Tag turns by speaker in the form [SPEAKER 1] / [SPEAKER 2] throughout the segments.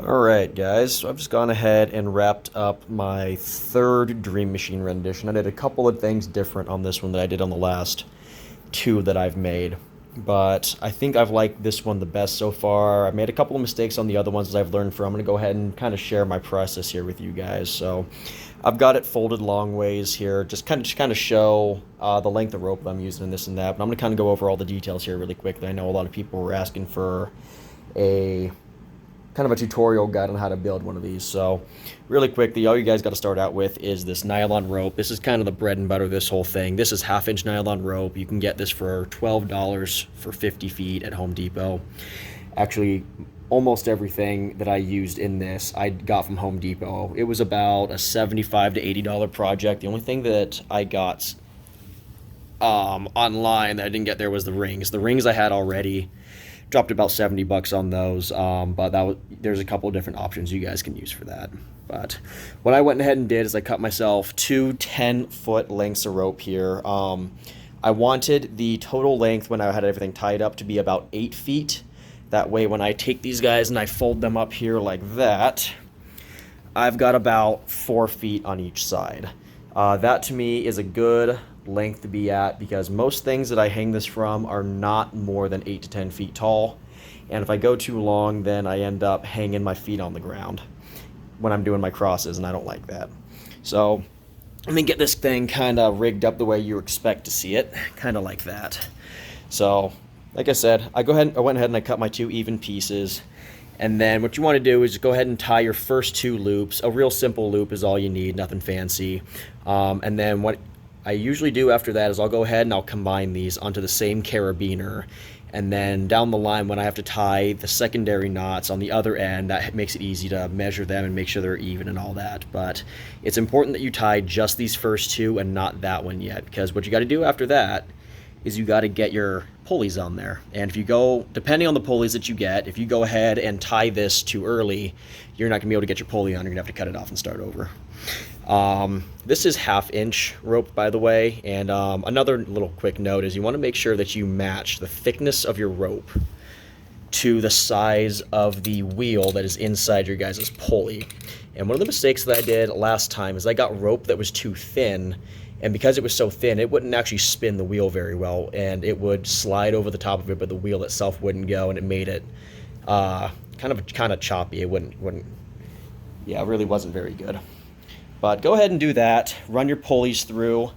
[SPEAKER 1] Alright guys, so I've just gone ahead and wrapped up my third Dream Machine rendition. I did a couple of things different on this one that I did on the last two that I've made. But I think I've liked this one the best so far. I made a couple of mistakes on the other ones that I've learned from. I'm going to go ahead and kind of share my process here with you guys. So I've got it folded long ways here, just kind of show the length of rope that I'm using and this and that. But I'm going to kind of go over all the details here really quickly. I know a lot of people were asking for a kind of a tutorial guide on how to build one of these. So really quickly, all you guys got to start out with is this nylon rope. This is kind of the bread and butter of this whole thing. This is half-inch nylon rope. You can get this for $12 for 50 feet at Home Depot. Actually, almost everything that I used in this I got from Home Depot. It was about a $75 to $80 project. The only thing that I got online that I didn't get there was the rings. The rings I had already. Dropped about 70 bucks on those, but there's a couple of different options you guys can use for that. But what I went ahead and did is I cut myself two 10-foot lengths of rope here. I wanted the total length when I had everything tied up to be about 8 feet. That way when I take these guys and I fold them up here like that, I've got about 4 feet on each side. That to me is a good length to be at, because most things that I hang this from are not more than 8 to 10 feet tall, and if I go too long then I end up hanging my feet on the ground when I'm doing my crosses, and I don't like that. So let me get this thing kind of rigged up the way you expect to see it, kind of like that. So like I said, I went ahead and I cut my two even pieces, and then what you want to do is go ahead and tie your first two loops. A real simple loop is all you need, nothing fancy. And then what I usually do after that is I'll go ahead and I'll combine these onto the same carabiner, and then down the line when I have to tie the secondary knots on the other end, that makes it easy to measure them and make sure they're even and all that. But it's important that you tie just these first two and not that one yet, because what you got to do after that is you got to get your pulleys on there. And if you go, depending on the pulleys that you get, if you go ahead and tie this too early, you're not gonna be able to get your pulley on. You're gonna have to cut it off and start over. This is half-inch rope, by the way, and another little quick note is you want to make sure that you match the thickness of your rope to the size of the wheel that is inside your guys' pulley. And one of the mistakes that I did last time is I got rope that was too thin, and because it was so thin, it wouldn't actually spin the wheel very well, and it would slide over the top of it, but the wheel itself wouldn't go, and it made it kind of choppy. It wouldn't, yeah, it really wasn't very good. But go ahead and do that, run your pulleys through,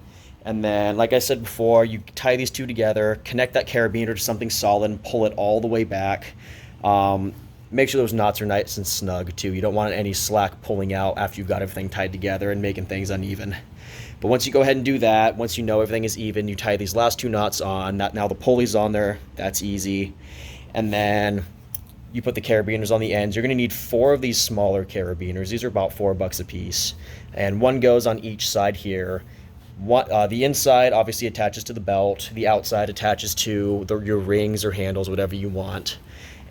[SPEAKER 1] and then, like I said before, you tie these two together, connect that carabiner to something solid, and pull it all the way back. Make sure those knots are nice and snug, too. You don't want any slack pulling out after you've got everything tied together and making things uneven. But once you go ahead and do that, once you know everything is even, you tie these last two knots on. Now the pulley's on there, that's easy. And then you put the carabiners on the ends. You're going to need 4 of these smaller carabiners. These are about $4 a piece. And one goes on each side here. The inside obviously attaches to the belt. The outside attaches to your rings or handles, whatever you want.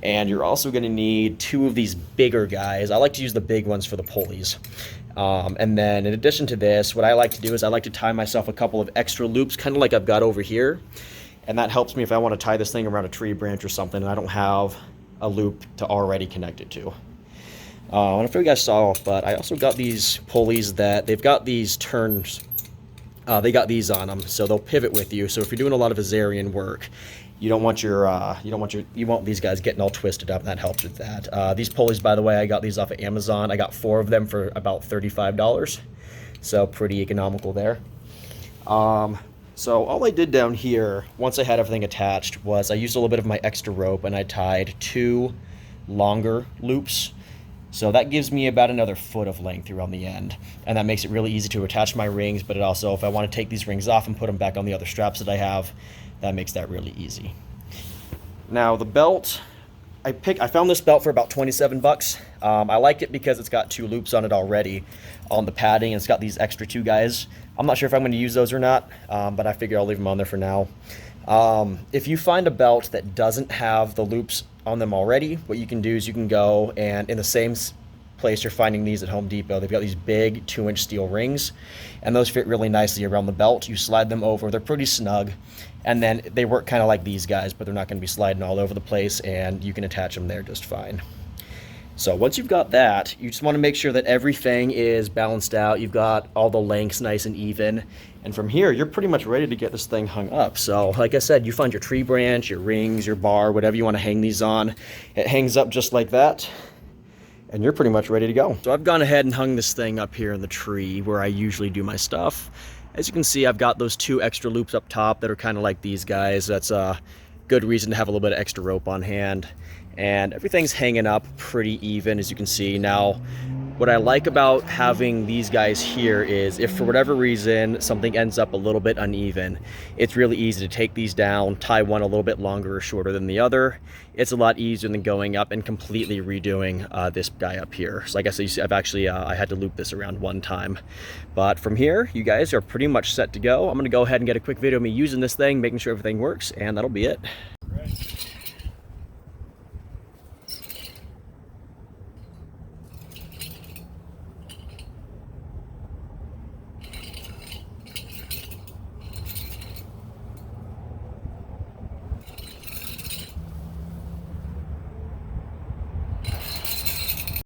[SPEAKER 1] And you're also going to need 2 of these bigger guys. I like to use the big ones for the pulleys. And then in addition to this, what I like to do is I like to tie myself a couple of extra loops, kind of like I've got over here. And that helps me if I want to tie this thing around a tree branch or something and I don't have a loop to already connect it to. I don't know if you guys saw, but I also got these pulleys that they've got these turns. They got these on them, so they'll pivot with you. So if you're doing a lot of Azarian work, you want these guys getting all twisted up, and that helps with that. These pulleys, by the way, I got these off of Amazon. I got 4 of them for about $35, so pretty economical there. So all I did down here, once I had everything attached, was I used a little bit of my extra rope and I tied 2 longer loops. So that gives me about another foot of length around the end. And that makes it really easy to attach my rings, but it also, if I want to take these rings off and put them back on the other straps that I have, that makes that really easy. Now the belt, I found this belt for about 27 bucks. I like it because it's got 2 loops on it already on the padding, and it's got these extra 2 guys. I'm not sure if I'm going to use those or not, but I figure I'll leave them on there for now. If you find a belt that doesn't have the loops on them already, what you can do is you can go and in the same place you're finding these at Home Depot, they've got these big 2-inch steel rings, and those fit really nicely around the belt. You slide them over, they're pretty snug, and then they work kind of like these guys, but they're not going to be sliding all over the place, and you can attach them there just fine. So once you've got that, you just want to make sure that everything is balanced out. You've got all the lengths nice and even. And from here, you're pretty much ready to get this thing hung up. So like I said, you find your tree branch, your rings, your bar, whatever you want to hang these on. It hangs up just like that, and you're pretty much ready to go. So I've gone ahead and hung this thing up here in the tree where I usually do my stuff. As you can see, I've got those 2 extra loops up top that are kind of like these guys. That's a good reason to have a little bit of extra rope on hand. And everything's hanging up pretty even, as you can see. Now, what I like about having these guys here is if for whatever reason something ends up a little bit uneven, it's really easy to take these down, tie one a little bit longer or shorter than the other. It's a lot easier than going up and completely redoing this guy up here. So like I said, I've actually, I had to loop this around one time. But from here, you guys are pretty much set to go. I'm gonna go ahead and get a quick video of me using this thing, making sure everything works, and that'll be it.